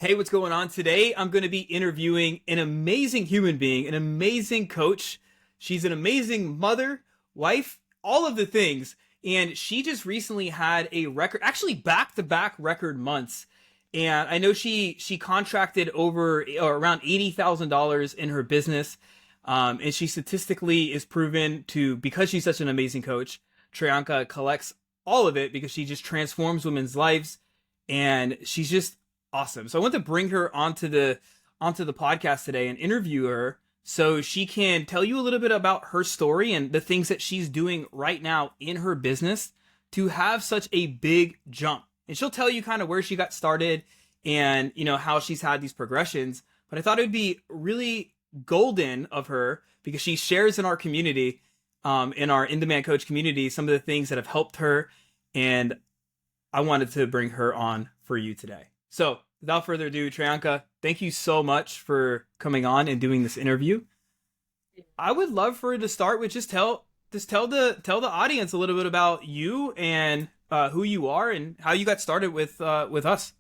Hey, what's going on today? I'm going to be interviewing an amazing human being, an amazing coach. She's an amazing mother, wife, all of the things. And she just recently had a record, actually back-to-back record months. And I know she contracted over or around $80,000 in her business. And she statistically is proven to, because she's such an amazing coach, Trayanka collects all of it because she just transforms women's lives. And she's just awesome. So I want to bring her onto the podcast today and interview her so she can tell you a little bit about her story and the things that she's doing right now in her business to have such a big jump. And she'll tell you kind of where she got started and how she's had these progressions. But I thought it would be really golden of her because she shares in our community, in our in-demand coach community, some of the things that have helped her. And I wanted to bring her on for you today. So without further ado, Trayanka, thank you so much for coming on and doing this interview. I would love for her to start with just tell the audience a little bit about you and who you are and how you got started with us.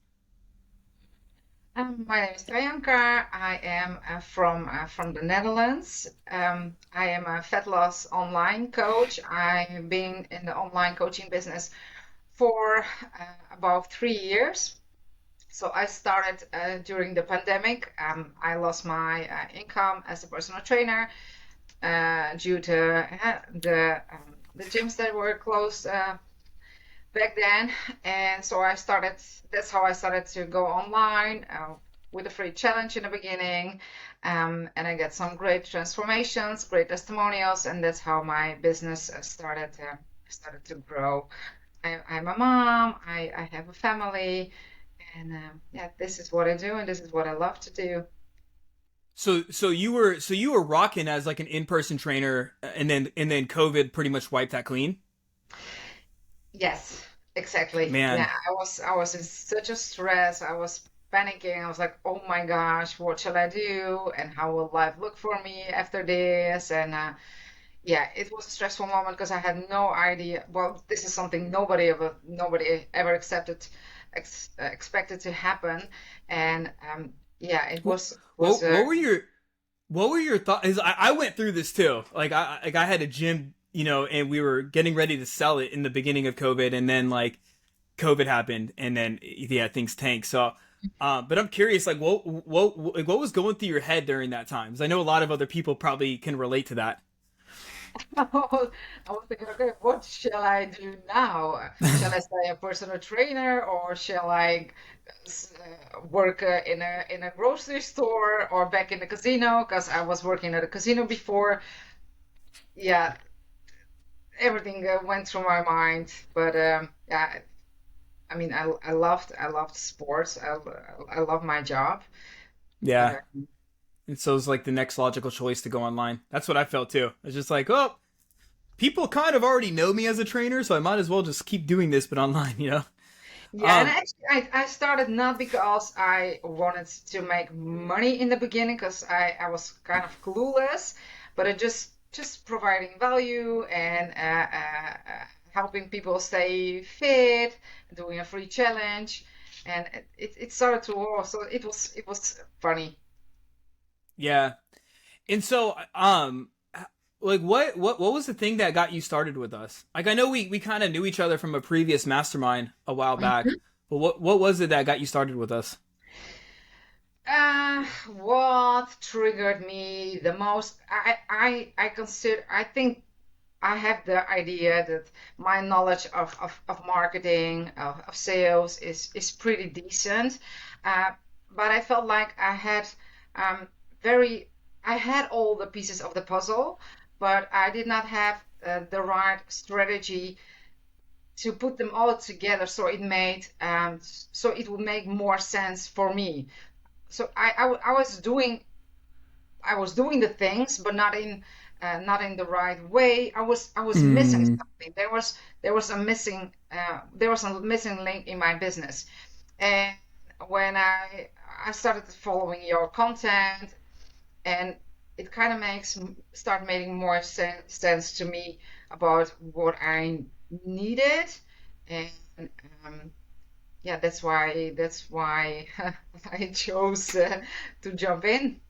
My name is Trayanka. I am from the Netherlands. I am a fat loss online coach. I've been in the online coaching business for about 3 years. So I started during the pandemic. I lost my income as a personal trainer due to the gyms that were closed back then. And so that's how I started to go online with a free challenge in the beginning. And I get some great transformations, great testimonials, and that's how my business started to grow. I'm a mom, I have a family, and yeah, this is what I do, and this is what I love to do. So you were rocking as like an in-person trainer, and then COVID pretty much wiped that clean. Yes, exactly. Man, Yeah, I was in such a stress. I was panicking. I was like, oh my gosh, what shall I do? And how will life look for me after this? And yeah, it was a stressful moment because I had no idea. Well, this is something nobody ever expected to happen. And yeah, it what was what were your thoughts? I went through this too. Like I had a gym, and we were getting ready to sell it in the beginning of COVID, and then like COVID happened, and then yeah, things tanked. So, but I'm curious, like what was going through your head during that time? 'Cause I know a lot of other people probably can relate to that. I was thinking, okay, what shall I do now? Shall I stay a personal trainer, or shall I work in a grocery store, or back in the casino? Because I was working at a casino before. Yeah, everything went through my mind. But yeah, I mean, I loved sports. I love my job. But Yeah, and so it's like the next logical choice to go online. That's what I felt too. It's just like, oh, people kind of already know me as a trainer, so I might as well just keep doing this, but online. yeah, and Um, actually, I started not because I wanted to make money in the beginning, because I was kind of clueless, but it just providing value and helping people stay fit, doing a free challenge, and it started to roll. So it was funny. yeah, and so like what was the thing that got you started with us? Like I know we kind of knew each other from a previous mastermind a while back, but what was it that got you started with us? What triggered me the most? I think I have the idea that my knowledge of marketing, of sales is pretty decent. Uh, but I felt like um, very, I had all the pieces of the puzzle, but I did not have the right strategy to put them all together so it would make more sense for me. So I was doing the things, but not in the right way. I was missing Mm, something. There was a missing link in my business. And when I started following your content, and it kind of start making more sense to me about what I needed, and um, yeah, that's why I chose to jump in.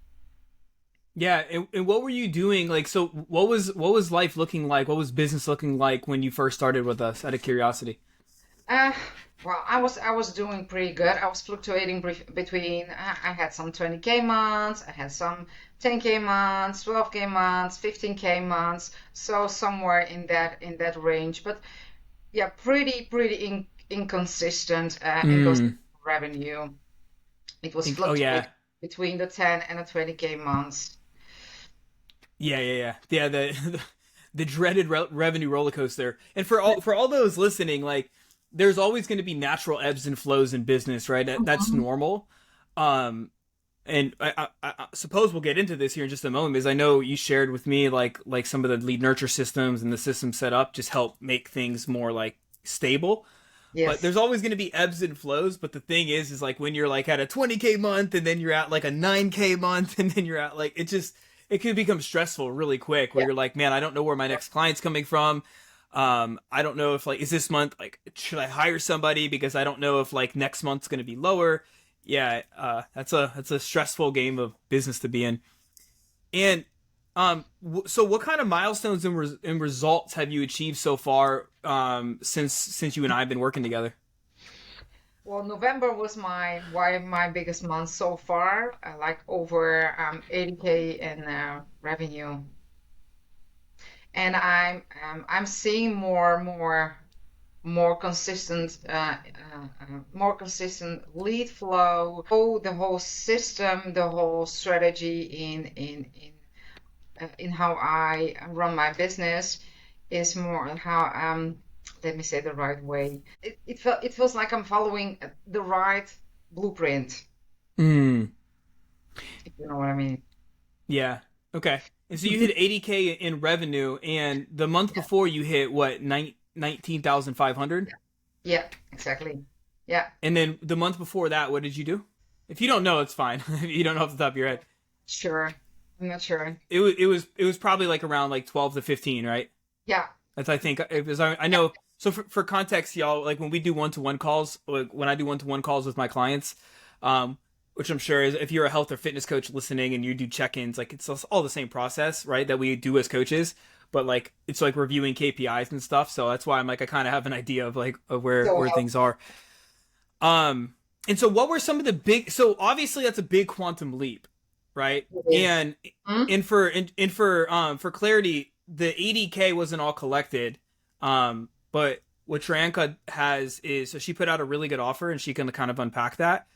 Yeah, and what were you doing? Like, so what was life looking like? What was business looking like when you first started with us? Out of curiosity. Uh, well, I was doing pretty good. I was fluctuating between I had some 20K months, I had some 10K months, 12K months, 15K months, so somewhere in that range. But yeah, pretty inconsistent in those Mm. revenue. It was Oh fluctuating yeah, between the 10 and the 20K months. yeah. The dreaded revenue roller coaster. And for all those listening, like, there's always going to be natural ebbs and flows in business, right? That's Mhm. normal. Um, and I suppose we'll get into this here in just a moment, because I know you shared with me like some of the lead nurture systems and the system set up just help make things more like stable. But Yes. there's always going to be ebbs and flows. But the thing is like when you're like at a 20K month and then you're at like a 9K month and then you're at like it can become stressful really quick where Yeah. you're like, man, I don't know where my next client's coming from. I don't know if like is this month like should I hire somebody because I don't know if like next month's going to be lower. Yeah, that's a stressful game of business to be in. And so what kind of milestones and results have you achieved so far since you and I have been working together? Well, November was my biggest month so far, like over 80K in revenue, and I'm seeing more consistent lead flow. Oh, the whole system, the whole strategy in how I run my business is more how let me say the right way. It feels like I'm following the right blueprint, Mm, if you know what I mean. yeah. Okay. And so you hit 80K in revenue, and the month before you hit what 19,500, Yeah, exactly. Yeah, and then the month before that, what did you do? If you don't know, it's fine. If you don't know off the top of your head, sure. I'm not sure. it was probably like around like 12 to 15, right? Yeah. That's I think it was. I know. So for context, y'all, like when we do one-to-one calls, like when I do one-to-one calls with my clients, which I'm sure is if you're a health or fitness coach listening and you do check-ins, like it's all the same process, right? That we do as coaches, but like it's like reviewing KPIs and stuff. So that's why I'm like I kind of have an idea of like of where So where things are. Um, and so what were some of the big? So obviously that's a big quantum leap, right? it is. And Hmm? for clarity, the 80K wasn't all collected. But what Trayanka has is so she put out a really good offer, and she can kind of unpack that.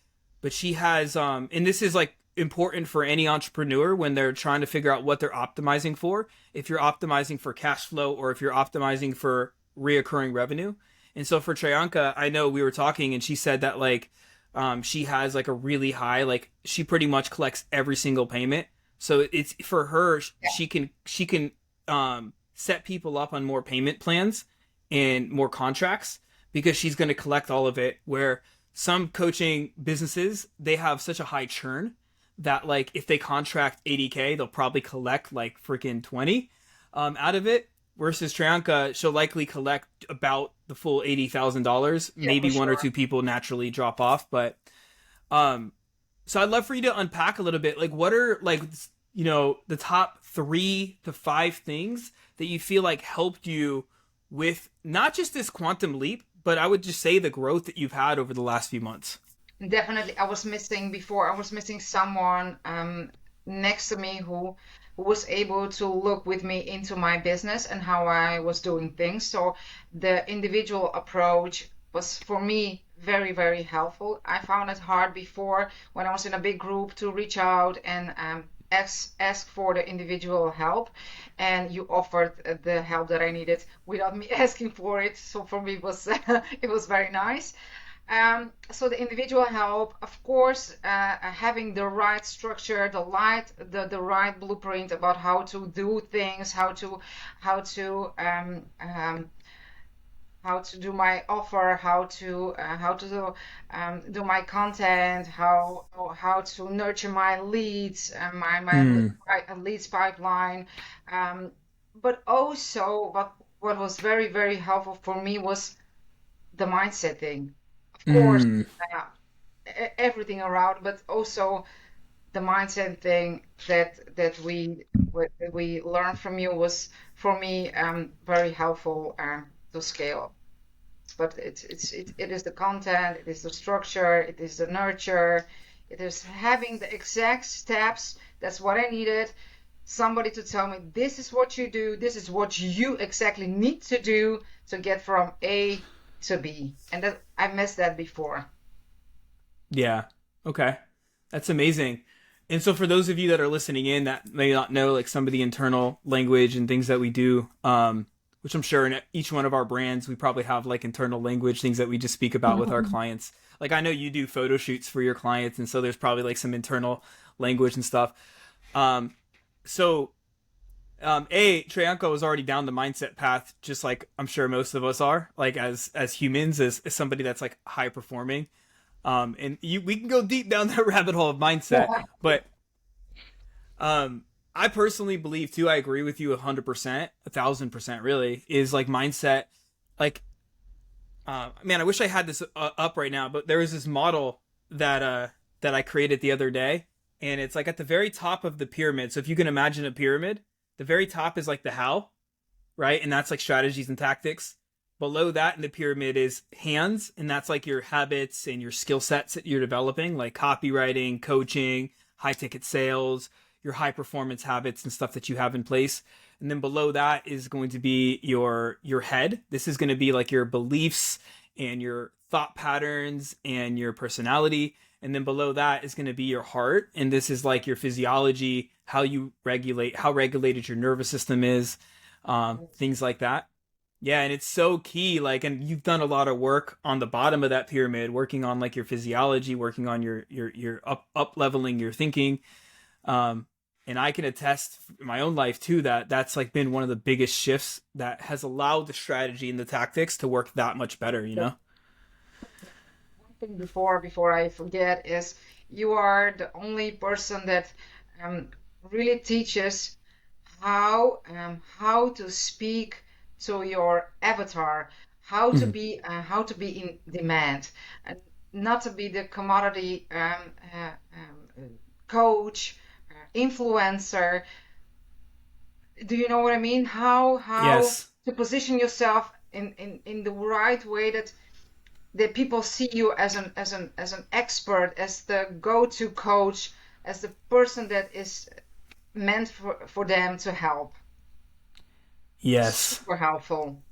But she has and this is like important for any entrepreneur when they're trying to figure out what they're optimizing for. If you're optimizing for cash flow or if you're optimizing for reoccurring revenue. And so for Trayanka, I know we were talking and she said that like she has like a really high like she pretty much collects every single payment. So it's for her she can set people up on more payment plans and more contracts because she's going to collect all of it where some coaching businesses they have such a high churn that like if they contract 80K they'll probably collect like freaking 20 out of it versus Trayanka she'll likely collect about the full $80,000. Yeah, for Maybe one or sure. two people naturally drop off, but um so I'd love for you to unpack a little bit like what are like the top 3 to 5 things that you feel like helped you with not just this quantum leap, but I would just say the growth that you've had over the last few months. Definitely, I was missing someone next to me who was able to look with me into my business and how I was doing things. So the individual approach was for me very helpful. I found it hard before when I was in a big group to reach out and ask for the individual help, and you offered the help that I needed without me asking for it. So for me, it was it was very nice. So the individual help, of course, having the right structure, the right blueprint about how to do things, how to um, um, how to do my offer, how to do my content, how to nurture my leads, Mm, my leads pipeline. Um, but also, what was very helpful for me was the mindset thing. course, Mm. uh, everything around, but also the mindset thing that we learned from you was for me very helpful to scale. But it is the content, it is the structure, it is the nurture, it is having the exact steps. That's what I needed. Somebody to tell me this is what you do, this is what you exactly need to do to get from A to B. And that I missed that before. Yeah. Okay. That's amazing. And so for those of you that are listening in that may not know like some of the internal language and things that we do, which I'm sure in each one of our brands we probably have like internal language things that we just speak about with our clients. Like I know you do photo shoots for your clients, and so there's probably like some internal language and stuff. Um, so Trayanka was already down the mindset path, just like I'm sure most of us are, like as humans, as somebody that's like high performing. And we can go deep down that rabbit hole of mindset, but um, I personally believe too. I agree with you 100%, 1,000%. Really, is like mindset. Like, man, I wish I had this up right now, but there was this model that I created the other day, and it's like at the very top of the pyramid. So if you can imagine a pyramid, the very top is like the how, right? And that's like strategies and tactics. Below that in the pyramid is hands, and that's like your habits and your skill sets that you're developing, like copywriting, coaching, high ticket sales, your high performance habits and stuff that you have in place. And then below that is going to be your head. This is going to be like your beliefs and your thought patterns and your personality. And then below that is going to be your heart, and this is like your physiology, how you regulate, how regulated your nervous system is, things like that. Yeah, and it's so key. Like, and you've done a lot of work on the bottom of that pyramid, working on like your physiology, working on your up leveling your thinking. Um, and I can attest in my own life too that that's like been one of the biggest shifts that has allowed the strategy and the tactics to work that much better. You know? One thing before I forget is you are the only person that um, really teaches how to speak to your avatar, Mhm. how to be in demand, and not to be the commodity coach, influencer. Do you know what I mean? How Yes. to position yourself in the right way that people see you as an expert, as the go-to coach, as the person that is meant for them to help. Yes. Super helpful.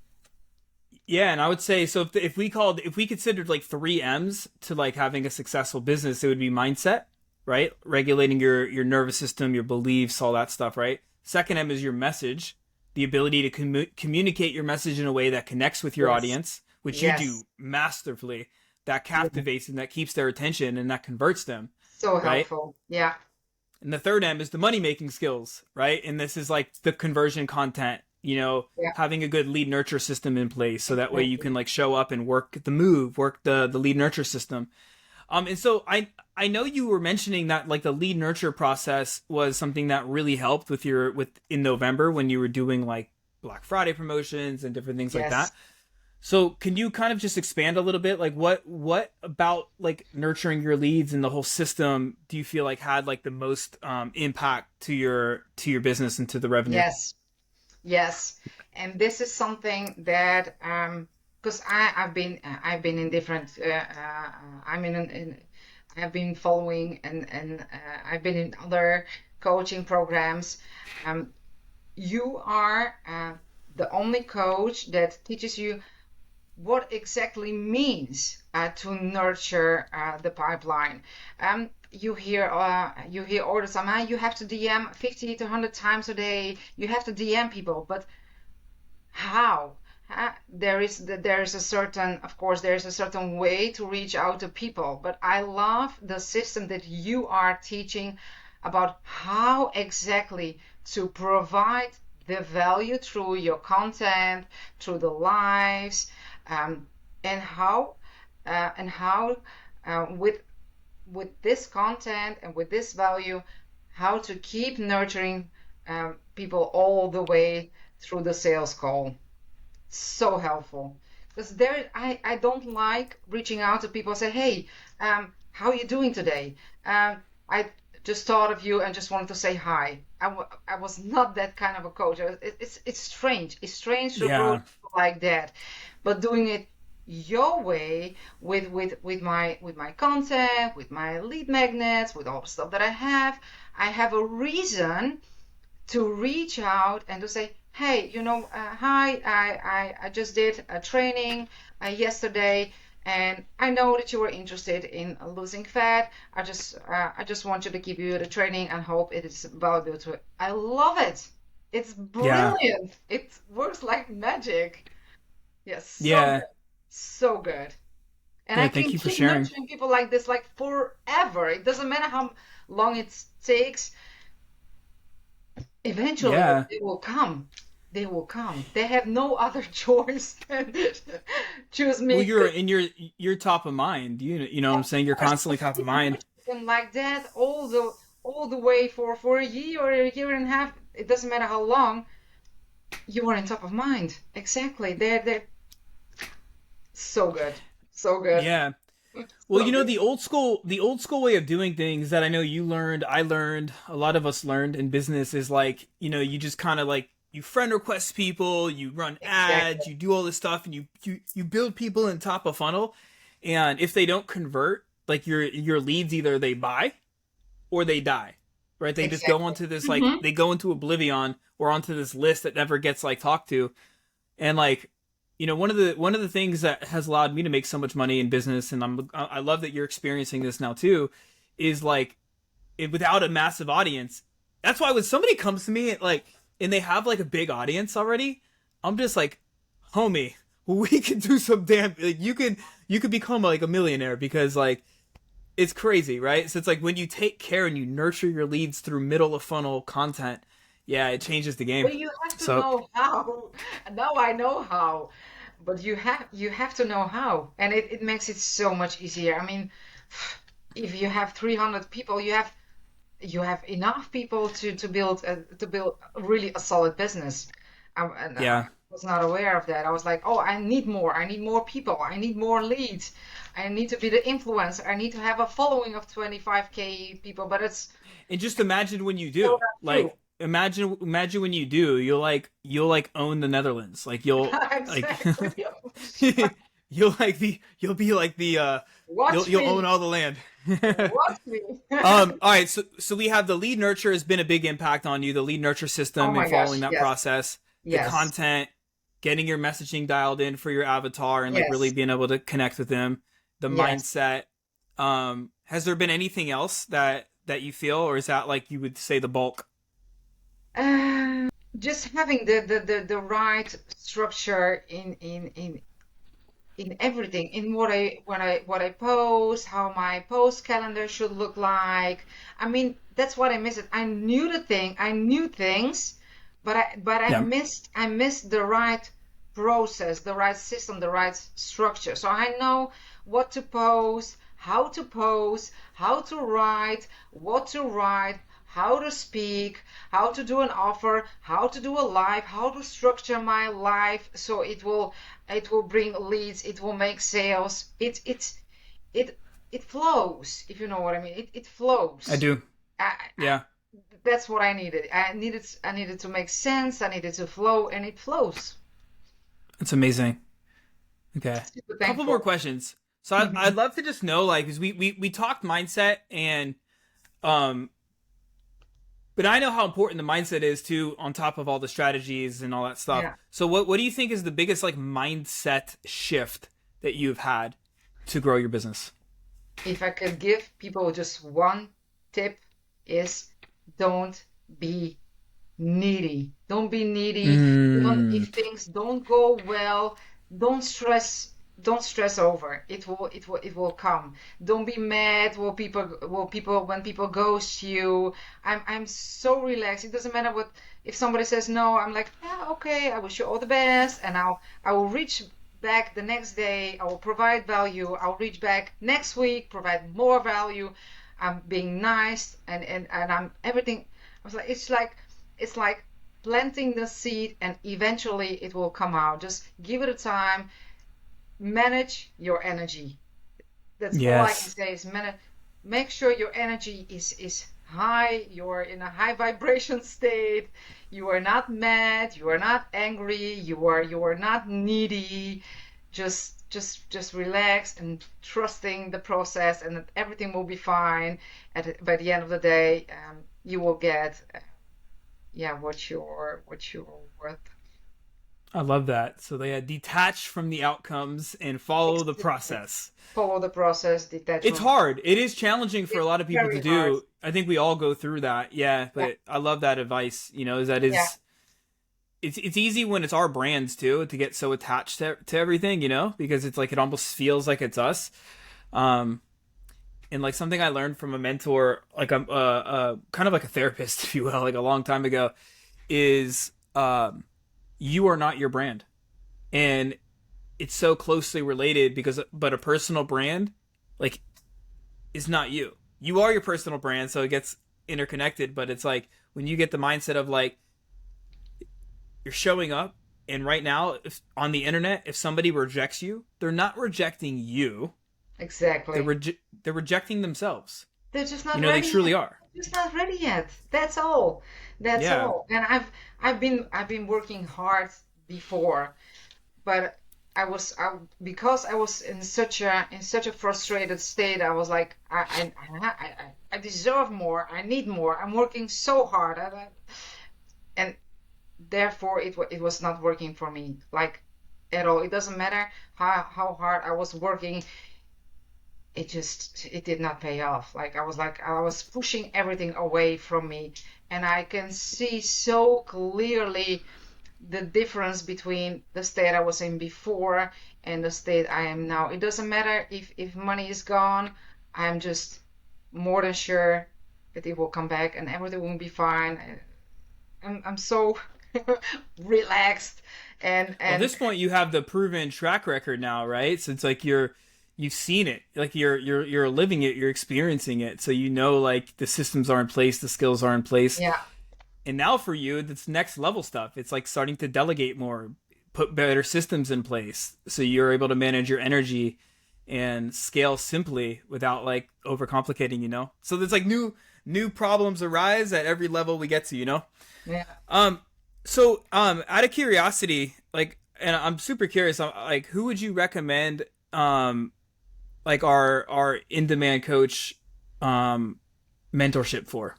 Yeah, and I would say so if we considered like three M's to like having a successful business, it would be mindset, right? Regulating your nervous system, your beliefs, all that stuff, right? Second M is your message, the ability to communicate your message in a way that connects with your Yes. audience, which you Yes. do masterfully, that Yeah. captivates and that keeps their attention and that converts them, So right? helpful. Yeah. And the third M is the money making skills, right? And this is like the conversion content, Yeah. having a good lead nurture system in place so that way you can Exactly. like show up and work the move, work the lead nurture system. And so I know you were mentioning that like the lead nurture process was something that really helped with in November when you were doing like Black Friday promotions and different things like Yes. that. So can you kind of just expand a little bit? Like what about like nurturing your leads and the whole system do you feel like had like the most impact to your business and to the revenue? Yes. Yes. And this is something that because I've been in different I'm in I've been following and I've been in other coaching programs. Um, you are the only coach that teaches you what exactly means to nurture the pipeline. You hear all the time, you have to DM 50 to 100 times a day. You have to DM people, but how? There is a certain, of course, there is a certain way to reach out to people. But I love the system that you are teaching about how exactly to provide the value through your content, through the lives, um, and how with this content and with this value, how to keep nurturing people all the way through the sales call. So helpful. because there I don't like reaching out to people and say, hey, how are you doing today? I just thought of you and just wanted to say hi. I was not that kind of a coach. It's strange. It's strange to approach Yeah. people like that, but doing it your way with my content, with my lead magnets, with all the stuff that I have a reason to reach out and to say, hey, hi, I just did a training yesterday, and I know that you were interested in losing fat. I just want you to give you the training and hope it is valuable to it. I love it. It's Yeah. brilliant. It works like magic. Yes, so Yeah. good. So good. And Yeah. I Thank can you for keep sharing. nurturing people like this like forever. It doesn't matter how long it takes. Eventually, Yeah. they will come. They will come. They have no other choice than choose Well, me. you're in you're top of mind. You know what I'm Of saying? You're course, constantly top of if you mind. nurture them like that all the way for a year or a year and a half, it doesn't matter how long, you are in top of mind. Exactly. They're so good. So good. Yeah. Well, So good. the old school way of doing things that I know you learned, I learned, a lot of us learned in business is like, you just kind of like you friend request people, you run Exactly. ads, you do all this stuff, and you build people in top of funnel, and if they don't convert, like your leads, either they buy or they die, right? They just go Exactly. onto this like Hmm. they go into oblivion or onto this list that never gets like talked to, and like one of the things that has allowed me to make so much money in business, and I love that you're experiencing this now too, is like without a massive audience. That's why when somebody comes to me like and they have like a big audience already, I'm just like, homie, we can do some damn like you could become like a millionaire because like it's crazy, right? So it's like when you take care and you nurture your leads through middle of funnel content, yeah, it changes the game. But you have to So know how. Now I know how. But you have to know how. And it makes it so much easier. I mean, if you have 300 people, you have enough people to build really a solid business. And I yeah. was not aware of that. I was like, oh, I need more. I need more people. I need more leads. I need to be the influencer. I need to have a following of 25K people. But it's And just imagine when you still do. not true. Like imagine when you do, you'll like own the Netherlands. Like like Exactly. you'll be like the Watch you'll own me. all the land. Watch me. All right, so we have the lead nurture has been a big impact on you, the lead nurture Oh system and my following gosh. that Yes. process, the Yes. content, getting your messaging dialed in for your avatar and like really Yes. being able to connect with them, the Yes. mindset. Has there been anything else that you feel, or is that like you would say the bulk? Uh, just having the right structure in everything, in what I post, how my post calendar should look like. I mean, that's what I missed. I knew things, but I Yeah. missed the right process, the right system, the right structure. So I know what to post, how to write, what to write, how to speak, how to do an offer, how to do a live, how to structure my life so it will bring leads, it will make sales. It flows, if you know what I mean. It I flows. do. I, Yeah. that's what I needed. I needed to make sense. I needed to flow, and it flows. It's amazing. Okay. Super Couple more thankful. questions. So I'd Mhm. love to just know, like, 'cause we talked mindset and um, but I know how important the mindset is too, on top of all the strategies and all that stuff. Yeah. So what do you think is the biggest like mindset shift that you've had to grow your business? If I could give people just one tip, is don't be needy. Don't be needy. Mm, If things don't go well, don't stress. Don't stress over. It will come. Don't be mad when people ghost you. I'm so relaxed. It doesn't matter what if somebody says no. I'm like, yeah, okay. I wish you all the best, and I will reach back the next day. I will provide value. I'll reach back next week, provide more value. I'm being nice, and I'm everything. I was like, it's like planting the seed, and eventually it will come out. Just give it a time. manage your energy. That's all I can Yes. say is make sure your energy is high, you're in a high vibration state, you are not mad, you are not angry, you are not needy. Just relax and trusting the process and that everything will be fine. By the end of the day, you will get yeah what you're worth. I love that. So they had detached from the outcomes and follow the Exactly. process. Follow the process, It's detachment. hard. It is challenging for a It's lot of people to very hard. do. I think we all go through that. Yeah, Yeah, but I love that advice. Is that yeah, is it's easy when it's our brands too to get so attached to everything, because it's like it almost feels like it's us. Um and like something I learned from a mentor, like I'm kind of like a therapist, if you will, like a long time ago, is you are not your brand. And it's so closely related because but a personal brand like is not you. You are your personal brand, so it gets interconnected, but it's like when you get the mindset of like you're showing up and right now if, on the internet if somebody rejects you, they're not rejecting you. They're exactly. they're rejecting themselves. They're just not They ready truly yet. are. Just not ready yet. That's all. That's Yeah. all. And I've been working hard before, but because I was in such a frustrated state. I was like I deserve more. I need more. I'm working so hard, and therefore it was not working for me like at all. It doesn't matter how hard I was working. It did not pay off. I was pushing everything away from me, and I can see so clearly the difference between the state I was in before and the state I am now. It doesn't matter if money is gone. I'm just more than sure that it will come back and everything will be fine. I'm so relaxed and Well, at and this point, you have the proven track record now, right? So it's like you've seen it, like you're living it, you're experiencing it, so like the systems are in place, the skills are in place, yeah. and now for you, it's next level stuff. It's like starting to delegate more, put better systems in place, so you're able to manage your energy and scale simply without like overcomplicating. So there's like new problems arise at every level we get to. Yeah. Um, out of curiosity, like, and I'm super curious, like, who would you recommend, like our in demand coach, um, mentorship for?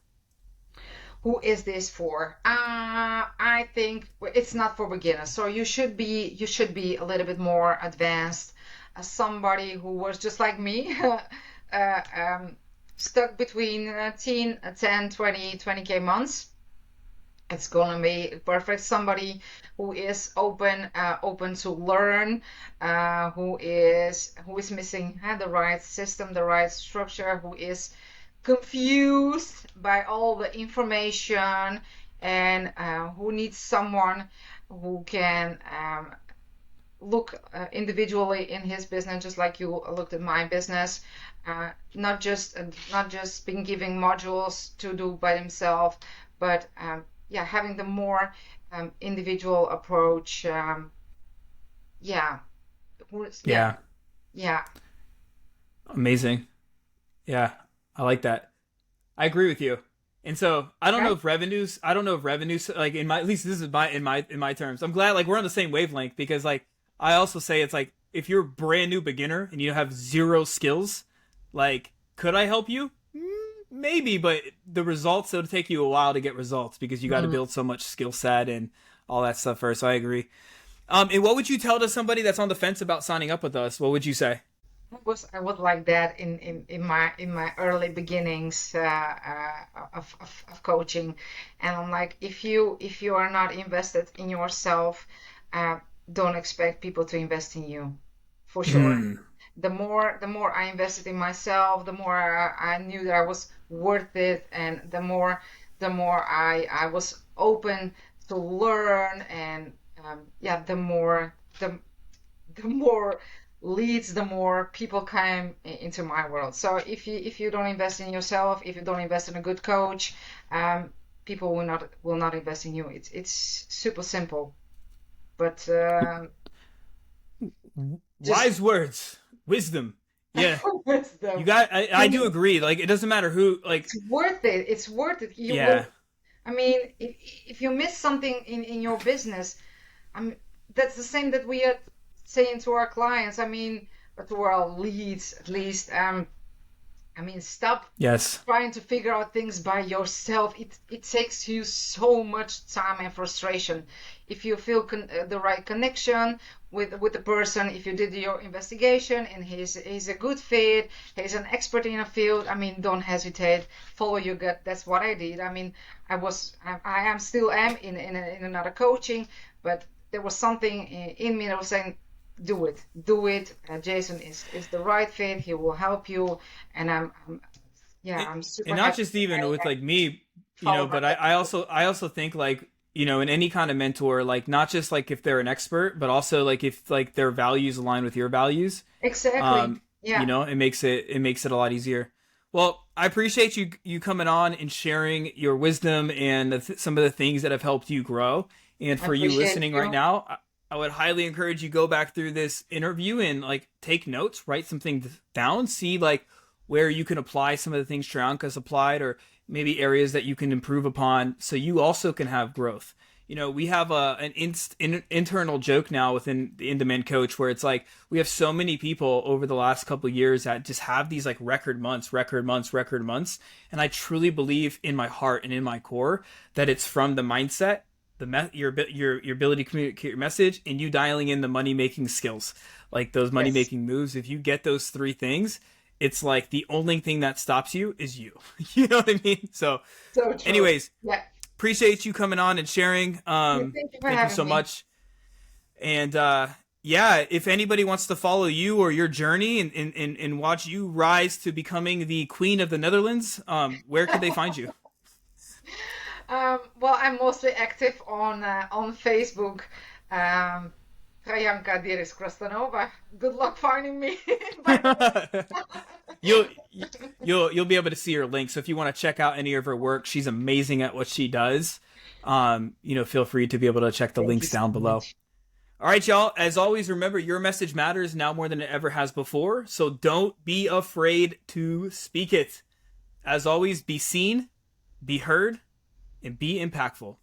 Who is this for? I think it's not for beginners. So you should be a little bit more advanced. As somebody who was just like me, stuck between 10, 20k months. It's gonna be perfect. Somebody who is open to learn, who is missing the right system, the right structure, who is confused by all the information, and who needs someone who can look individually in his business, just like you looked at my business. Not just been giving modules to do by themselves, but yeah, having the more individual approach. Yeah, yeah, Yeah, yeah. amazing. Yeah, I like that. I agree with you. And so Okay. I don't know if revenues like in my at least this is my in my terms. I'm glad like we're on the same wavelength because like I also say it's like if you're a brand new beginner and you have zero skills, like could I help you? Maybe, but the results it'll take you a while to get results because you got to Mhm. build so much skill set and all that stuff first. So I agree. And what would you tell to somebody that's on the fence about signing up with us? What would you say? I was like that in my early beginnings of coaching, and I'm like, if you are not invested in yourself, uh, don't expect people to invest in you, for sure. Mm, The more I invested in myself, the more I knew that I was worth it, and the more I was open to learn, and yeah, the more leads, the more people come into my world. So if you don't invest in yourself, if you don't invest in a good coach, um, people will not invest in you. It's super simple, but Just Wise words, wisdom. Yeah, you wisdom. got. I I do mean, agree. Like it doesn't matter who. Like it's worth it. It's worth it. You yeah, will. I mean, if you miss something in your business, I mean, that's the same that we are saying to our clients. I mean, but to our leads at least. I mean, stop yes, trying to figure out things by yourself. It takes you so much time and frustration. If you feel the right connection with the person, if you did your investigation and he's a good fit, he's an expert in a field. I mean, don't hesitate. Follow your gut. That's what I did. I mean, I am still am in another coaching, but there was something in me that was saying, do it, do it. Jason is the right fit. He will help you, and yeah, and, I'm super and not happy just that even with I like me, follow my but gut. I also think like in any kind of mentor, like not just like if they're an expert, but also like if like their values align with your values, Exactly. Yeah, it makes it a lot easier. Well, I appreciate you coming on and sharing your wisdom and some of the things that have helped you grow. And I for you appreciate listening right you. now, I would highly encourage you go back through this interview and like take notes, write something down, see like where you can apply some of the things Trayanka's applied, or maybe areas that you can improve upon, so you also can have growth. We have internal joke now within the in-demand coach where it's like we have so many people over the last couple of years that just have these like record months, and I truly believe in my heart and in my core that it's from the mindset, your ability to communicate your message, and you dialing in the money making skills, like those money Yes, making moves. If you get those three things, it's like the only thing that stops you is you. You know what I mean? So, so true. anyways, Yeah. appreciate you coming on and sharing. Yeah, thank you for Thank you having so me. much. And yeah, if anybody wants to follow you or your journey and watch you rise to becoming the queen of the Netherlands, where could they find you? Well, I'm mostly active on Facebook. Um, Trayanka Diris Krastanova. Good luck finding me, by the you'll way. you'll be able to see her link. So if you want to check out any of her work, she's amazing at what she does. Feel free to be able to check the Thank you links so down below. much. All right, y'all. As always, remember your message matters now more than it ever has before. So don't be afraid to speak it. As always, be seen, be heard, and be impactful.